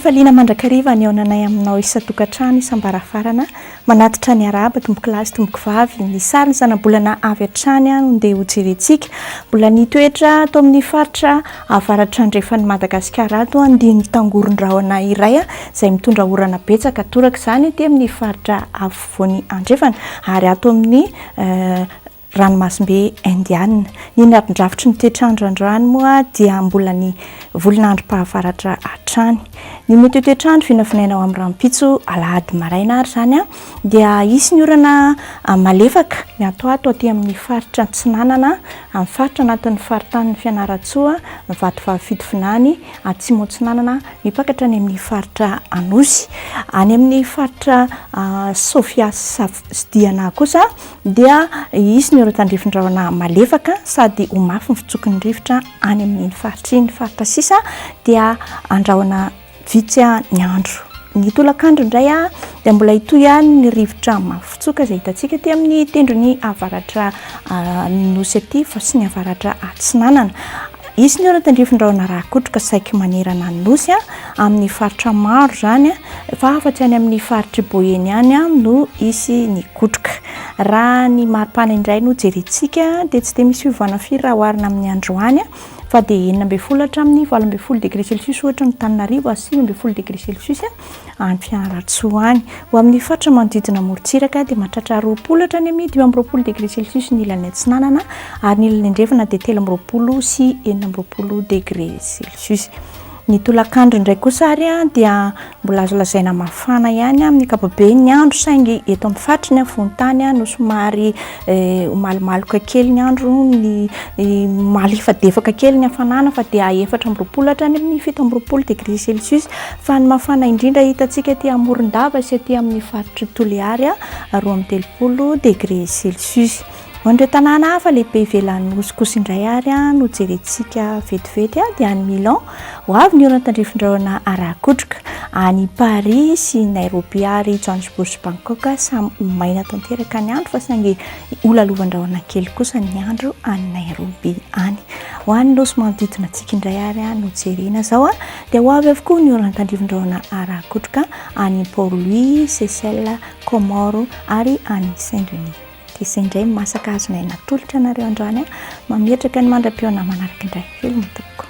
Faliana mandrakariva ny aonanay aminao isa-tokantrano isam-baravarana manatitra ny araba tomboky lasy tomboky vavy ny sary ny zana-bolana avy hatrany no ndeha hojerentsika mbola nitoetra ato amin'ny faritra avaratra andrefany Madagasikara ato andiny tangoron-drahona iray izay mitondra orana betsaka toraka izany aty amin'ny faritra afovoany andrefana ary ato amin'ny ranomasimbe indiana ny narin-drafitry ny toetrandro androany moa dia mbola ny volinandrom-pahavaratra hatrany ny mety toetrandro vinavinaina ao amin'ny rampitso alahady maraina ary zany dia isy ny orana malefaka ny ato aty amin'ny faritra Tsinanana amin'ny faritra anatin'ny faritany Fianaratsoa Vatovavy Atsimo Tsinanana mipakatra any amin'ny faritra Anosy any amin'ny faritra Sofia Sidiana kosa dia isy ny tandrifin-drahona malefaka sady ho mafy ny fitsokon'ny rivotra any amin'ny faritra iny faritra sisa dia andrahona vitsy ny andro ny tolakandro indray dia mbola hitoy ny rivotra mafy fitsoka izay hitantsika aty amin'ny tendrony avaratra Nosy aty fa sy ny avaratra Atsinanana isy ny tandrifin-drahona Rakotoka saiky manerana ny Nosy amin'ny faritra maro zany fa afa-tsy any amin'ny faritra Boeny any no isy ny kotroka raha ny maripana indray no jerentsika dia tsy dia misy fiovana firy raha oharina amin'ny androany fa dia 9 hatramin'ny 12 degré celsius ohatra ny Tananarivo 9 degré celsius any Fianaratsoa any ho amin'ny faritra manodidina morontsiraka dia mahatratra 20 hatrany amin'ny 20 degré celsius ny ilan'ny Atsinanana ary ny ilan'ny Andrefana dia 13 sy 14 degré celsius ny tolakandro indray kosa ary dia mbola azo lazaina mafana ihany amin'ny ankapobeny ny andro saingy eto amin'ny faritra ny afovoan-tany no somary malomaloka kely ny andro ny malefadefaka kely ny hafanana fa dia 14 hatrany amin'ny 17 degré celsius fa ny mafana indrindra hitantsika aty Morondava sy aty amin'ny faritra Toliary 13 degré celsius Ondre tanàna hafa lehibe ivelan'ny Nosy kosa indray ary no jerentsika vetivety dia any Milan ho avy ny orana tandrifin-drahona Rakotoka any Paris sy Nairobi ary Johannesburg sy Bangkok samy maina tanteraka ny andro fa saingy olalovan-drahona kely kosa ny andro any Nairobi any ho any Nosy manodidina antsika indray ary no jerena zao dia ho avy avokoa ny orana tandrifin-drahona Rakotoka any Port-Louis, Seychelles, Comores ary any Saint-Denis izay indray masaka azonay natolotra anareo androany mametraka ny mandram-peona manaraka indray velona tokoa